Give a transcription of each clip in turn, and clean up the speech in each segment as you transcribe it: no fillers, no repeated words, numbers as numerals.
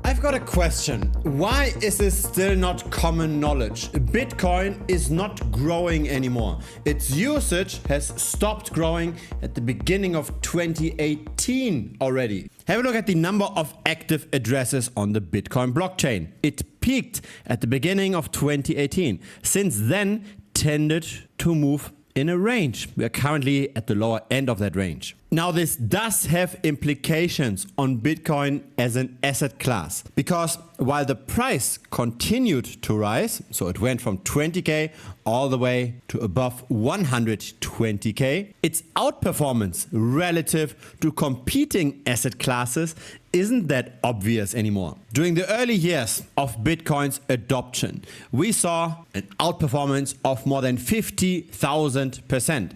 I've got a question. Why is this still not common knowledge? Bitcoin is not growing anymore. Its usage has stopped growing at the beginning of 2018 already. Have a look at the number of active addresses on the Bitcoin blockchain. It peaked at the beginning of 2018. Since then, tended to move in a range. We are currently at the lower end of that range. Now, this does have implications on Bitcoin as an asset class, because while the price continued to rise, so it went from 20k all the way to above 120k, its outperformance relative to competing asset classes isn't that obvious anymore. During the early years of Bitcoin's adoption, we saw an outperformance of more than 50,000%.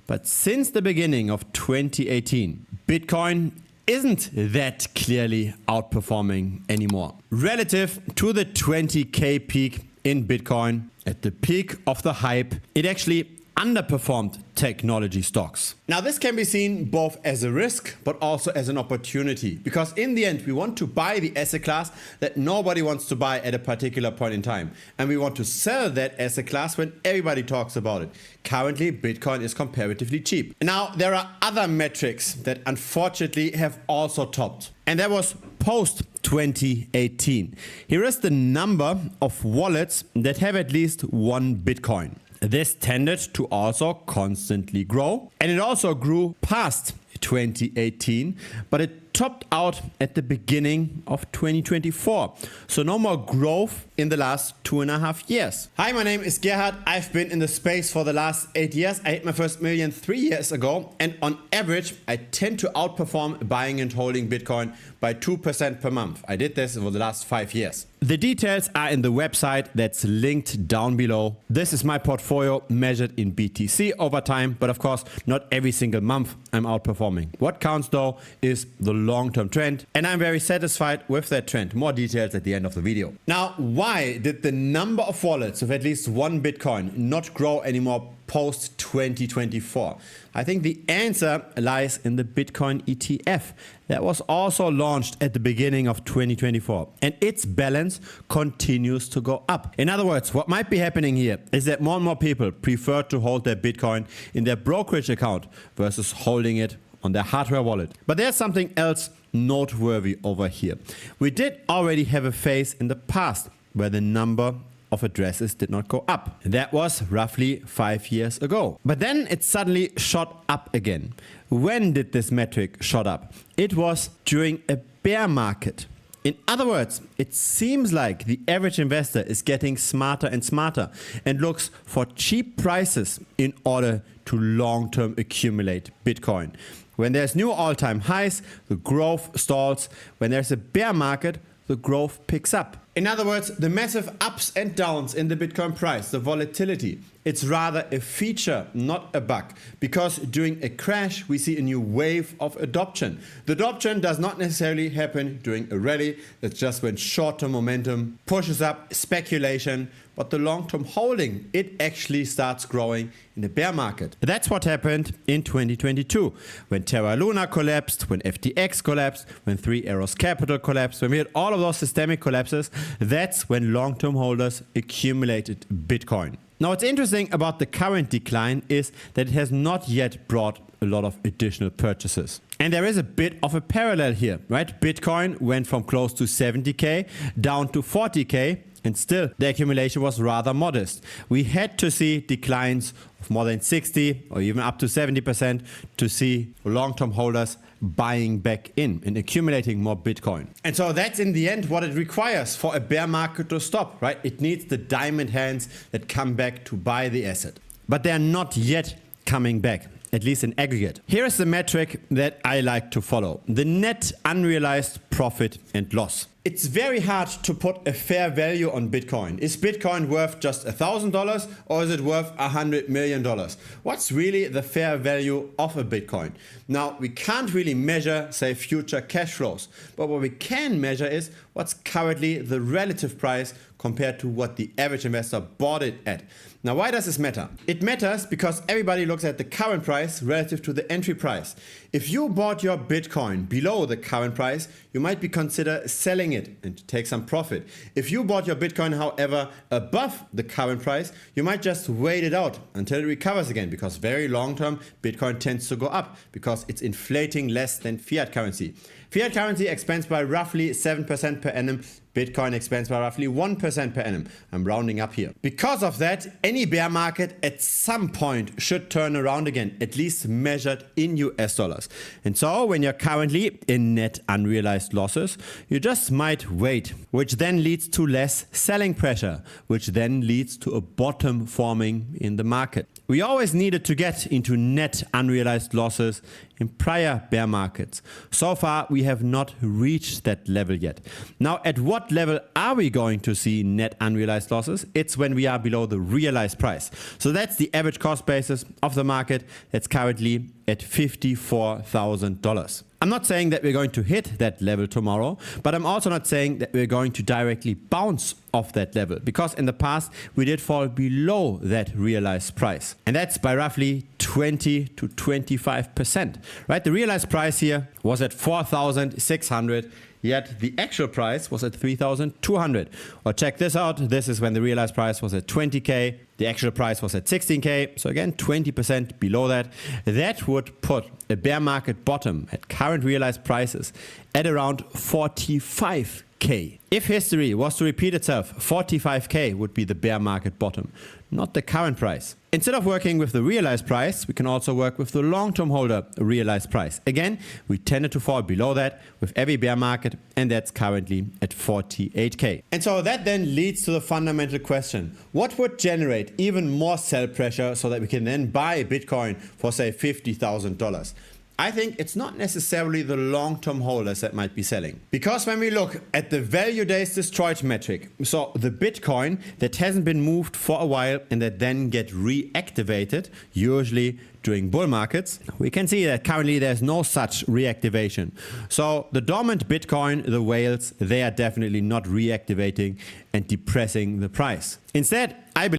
But since the beginning of 2018, Bitcoin isn't that clearly outperforming anymore. Relative to the 20k peak in Bitcoin, at the peak of the hype, it actually underperformed technology stocks. Now, this can be seen both as a risk but also as an opportunity, because in the end we want to buy the asset class that nobody wants to buy at a particular point in time, and we want to sell that asset class when everybody talks about it. Currently, Bitcoin is comparatively cheap. Now, there are other metrics that unfortunately have also topped, and that was post 2018. Here is the number of wallets that have at least one Bitcoin. This tended to also constantly grow, and it also grew past 2018, but it topped out at the beginning of 2024. So no more growth in the last 2.5 years. Hi, my name is Gerhard. I've been in the space for the last 8 years. I hit my first million 3 years ago, and on average, I tend to outperform buying and holding Bitcoin by 2% per month. I did this over the last 5 years. The details are in the website that's linked down below. This is my portfolio measured in BTC over time, but of course, not every single month I'm outperforming. What counts though is the long-term trend, and I'm very satisfied with that trend. More details at the end of the video. Now, why did the number of wallets with at least one Bitcoin not grow anymore post 2024? I think the answer lies in the Bitcoin ETF that was also launched at the beginning of 2024, and its balance continues to go up. In other words, what might be happening here is that more and more people prefer to hold their Bitcoin in their brokerage account versus holding it on their hardware wallet. But there's something else noteworthy over here. We did already have a phase in the past where the number of addresses did not go up. That was roughly 5 years ago. But then it suddenly shot up again. When did this metric shot up? It was during a bear market. In other words, it seems like the average investor is getting smarter and smarter and looks for cheap prices in order to long-term accumulate Bitcoin. When there's new all-time highs, the growth stalls. When there's a bear market, the growth picks up. In other words, the massive ups and downs in the Bitcoin price, the volatility, it's rather a feature, not a bug, because during a crash, we see a new wave of adoption. The adoption does not necessarily happen during a rally. That's just when short-term momentum pushes up speculation, but the long-term holding, it actually starts growing in the bear market. That's what happened in 2022, when Terra Luna collapsed, when FTX collapsed, when Three Arrows Capital collapsed, when we had all of those systemic collapses. That's when long-term holders accumulated Bitcoin. Now, what's interesting about the current decline is that it has not yet brought a lot of additional purchases. And there is a bit of a parallel here, right? Bitcoin went from close to 70k down to 40k, and still the accumulation was rather modest. We had to see declines of more than 60 or even up to 70% to see long-term holders buying back in and accumulating more Bitcoin. And so that's in the end what it requires for a bear market to stop, right? It needs the diamond hands that come back to buy the asset. But they're not yet coming back, at least in aggregate. Here is the metric that I like to follow: the net unrealized profit and loss. It's very hard to put a fair value on Bitcoin. Is Bitcoin worth just $1,000 or is it worth $100 million? What's really the fair value of a Bitcoin? Now, we can't really measure, say, future cash flows, but what we can measure is what's currently the relative price compared to what the average investor bought it at. Now, why does this matter? It matters because everybody looks at the current price price relative to the entry price. If you bought your Bitcoin below the current price, you might be consider selling it and take some profit. If you bought your Bitcoin, however, above the current price, you might just wait it out until it recovers again, because very long term Bitcoin tends to go up because it's inflating less than fiat currency. Fiat currency expands by roughly 7% per annum. Bitcoin expands by roughly 1% per annum. I'm rounding up here. Because of that, any bear market at some point should turn around again, at least measured in US dollars. And so when you're currently in net unrealized losses, you just might wait, which then leads to less selling pressure, which then leads to a bottom forming in the market. We always needed to get into net unrealized losses in prior bear markets. So far, we have not reached that level yet. Now, at what level are we going to see net unrealized losses? It's when we are below the realized price. So that's the average cost basis of the market that's currently at $54,000. I'm not saying that we're going to hit that level tomorrow, but I'm also not saying that we're going to directly bounce off that level, because in the past we did fall below that realized price, and that's by roughly 20 to 25%, right? The realized price here was at 4,600. Yet the actual price was at 3,200. Or check this out. This is when the realized price was at 20K. The actual price was at 16K. So again, 20% below that. That would put a bear market bottom at current realized prices at around 45K. If history was to repeat itself, 45K would be the bear market bottom, not the current price. Instead of working with the realized price, we can also work with the long-term holder realized price. Again, we tended to fall below that with every bear market, and that's currently at 48K. And so that then leads to the fundamental question: what would generate even more sell pressure so that we can then buy Bitcoin for, say, $50,000? I think it's not necessarily the long-term holders that might be selling. Because when we look at the value days destroyed metric, so the Bitcoin that hasn't been moved for a while and that then get reactivated, usually during bull markets, we can see that currently there's no such reactivation. So the dormant Bitcoin, the whales, they are definitely not reactivating and depressing the price. Instead, I believe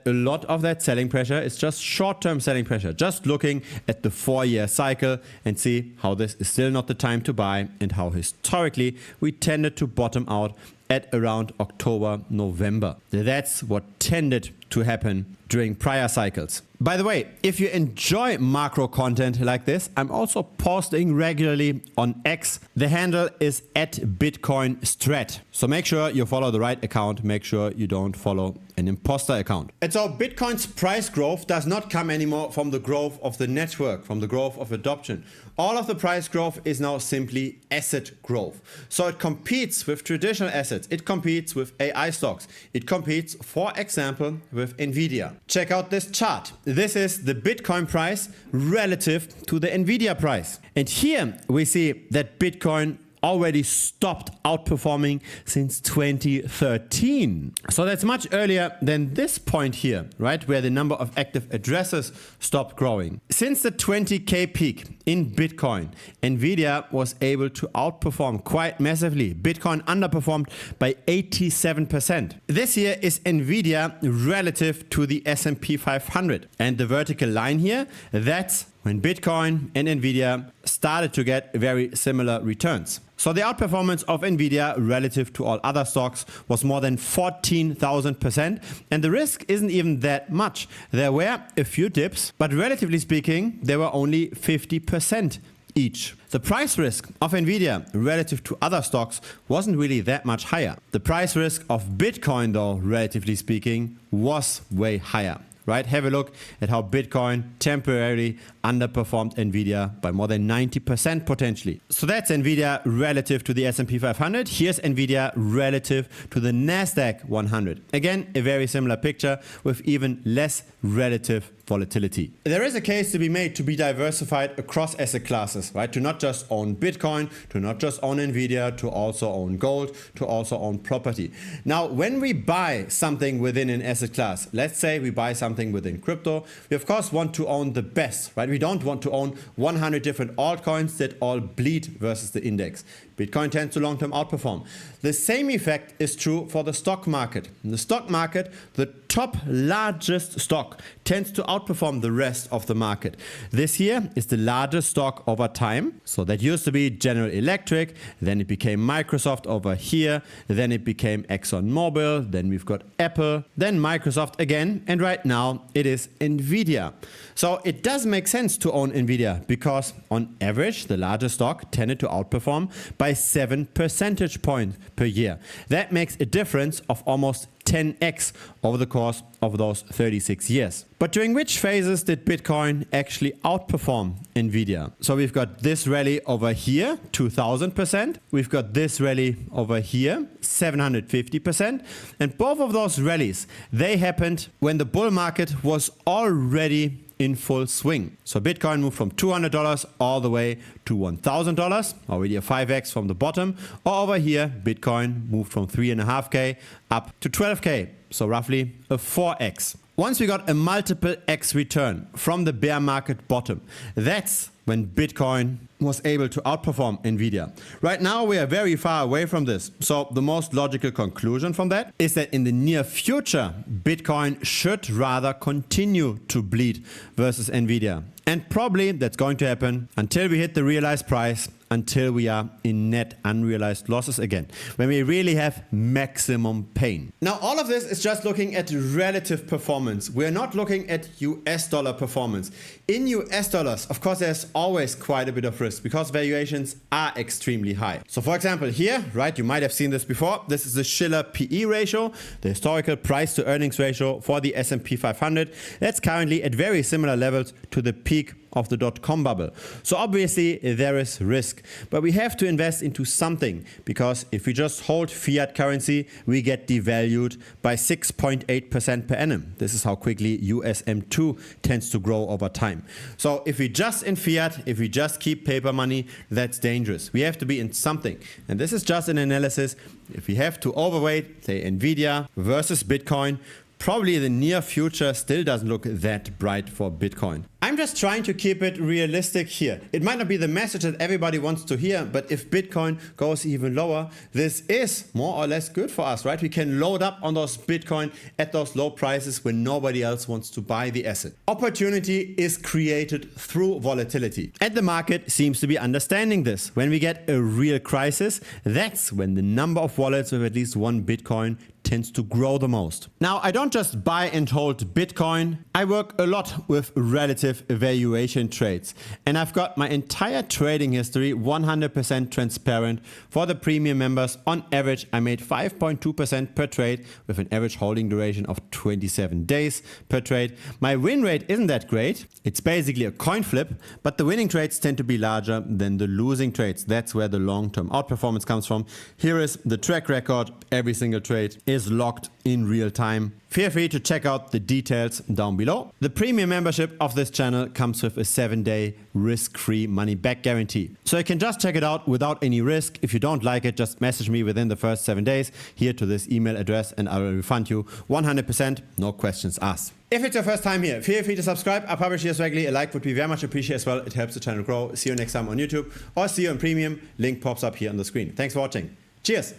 a lot of that selling pressure is just short-term selling pressure, just looking at the 4-year cycle and see how this is still not the time to buy, and how historically we tended to bottom out at around October, November. That's what tended to happen during prior cycles. By the way, if you enjoy macro content like this, I'm also posting regularly on X. The handle is @BitcoinStrat. So make sure you follow the right account. Make sure you don't follow an imposter account. And so Bitcoin's price growth does not come anymore from the growth of the network, from the growth of adoption. All of the price growth is now simply asset growth. So it competes with traditional assets. It competes with AI stocks. It competes, for example, with Nvidia. Check out this chart. This is the Bitcoin price relative to the Nvidia price. And here we see that Bitcoin already stopped outperforming since 2013. So that's much earlier than this point here, right? Where the number of active addresses stopped growing. Since the 20K peak in Bitcoin, Nvidia was able to outperform quite massively. Bitcoin underperformed by 87%. This here is Nvidia relative to the S&P 500. And the vertical line here, that's when Bitcoin and Nvidia started to get very similar returns. So the outperformance of Nvidia relative to all other stocks was more than 14,000%, and the risk isn't even that much. There were a few dips, but relatively speaking, they were only 50% each. The price risk of Nvidia relative to other stocks wasn't really that much higher. The price risk of Bitcoin, though, relatively speaking, was way higher. Right? Have a look at how Bitcoin temporarily underperformed Nvidia by more than 90% potentially. So that's Nvidia relative to the S&P 500. Here's Nvidia relative to the Nasdaq 100. Again, a very similar picture with even less relative volatility. There is a case to be made to be diversified across asset classes, right? To not just own Bitcoin, to not just own Nvidia, to also own gold, to also own property. Now, when we buy something within an asset class, let's say we buy something within crypto, we of course want to own the best, right? We don't want to own 100 different altcoins that all bleed versus the index. Bitcoin tends to long-term outperform. The same effect is true for the stock market. In the stock market, the top largest stock tends to outperform outperform the rest of the market. This here is the largest stock over time. So that used to be General Electric, then it became Microsoft over here, then it became ExxonMobil, then we've got Apple, then Microsoft again, and right now it is Nvidia. So it does make sense to own Nvidia because on average the largest stock tended to outperform by 7 percentage points per year. That makes a difference of almost 10x over the course of those 36 years. But during which phases did Bitcoin actually outperform Nvidia? So we've got this rally over here, 2000%. We've got this rally over here, 750%. And both of those rallies, they happened when the bull market was already in full swing. So Bitcoin moved from $200 all the way to $1,000, already a 5x from the bottom. Or over here, Bitcoin moved from 3.5K up to 12K, so roughly a 4x. Once we got a multiple X return from the bear market bottom, that's when Bitcoin was able to outperform Nvidia. Right now we are very far away from this. So the most logical conclusion from that is that in the near future, Bitcoin should rather continue to bleed versus Nvidia. And probably that's going to happen until we hit the realized price, until we are in net unrealized losses again, when we really have maximum pain. Now all of this is just looking at relative performance. We're not looking at US dollar performance. In US dollars, of course, there's always quite a bit of risk because valuations are extremely high. So for example here, right, you might have seen this before. This is the Shiller PE ratio, the historical price to earnings ratio for the S&P 500. That's currently at very similar levels to the peak of the .com bubble. So obviously there is risk, but we have to invest into something because if we just hold fiat currency, we get devalued by 6.8% per annum. This is how quickly USM2 tends to grow over time. So if we just in fiat, if we just keep paper money, that's dangerous. We have to be in something. And this is just an analysis. If we have to overweight, say Nvidia versus Bitcoin, probably the near future still doesn't look that bright for Bitcoin. I'm just trying to keep it realistic here. It might not be the message that everybody wants to hear, but if Bitcoin goes even lower, this is more or less good for us, right? We can load up on those Bitcoin at those low prices when nobody else wants to buy the asset. Opportunity is created through volatility. And the market seems to be understanding this. When we get a real crisis, that's when the number of wallets with at least one Bitcoin tends to grow the most. Now, I don't just buy and hold Bitcoin. I work a lot with relative valuation trades. And I've got my entire trading history 100% transparent for the premium members. On average, I made 5.2% per trade with an average holding duration of 27 days per trade. My win rate isn't that great. It's basically a coin flip, but the winning trades tend to be larger than the losing trades. That's where the long-term outperformance comes from. Here is the track record. Every single trade is locked in real time. Feel free to check out the details down below. The premium membership of this channel comes with a 7-day risk-free money-back guarantee. So you can just check it out without any risk. If you don't like it, just message me within the first 7 days here to this email address and I will refund you 100%, no questions asked. If it's your first time here, feel free to subscribe. I publish this regularly. A like would be very much appreciated as well. It helps the channel grow. See you next time on YouTube or see you on Premium. Link pops up here on the screen. Thanks for watching. Cheers.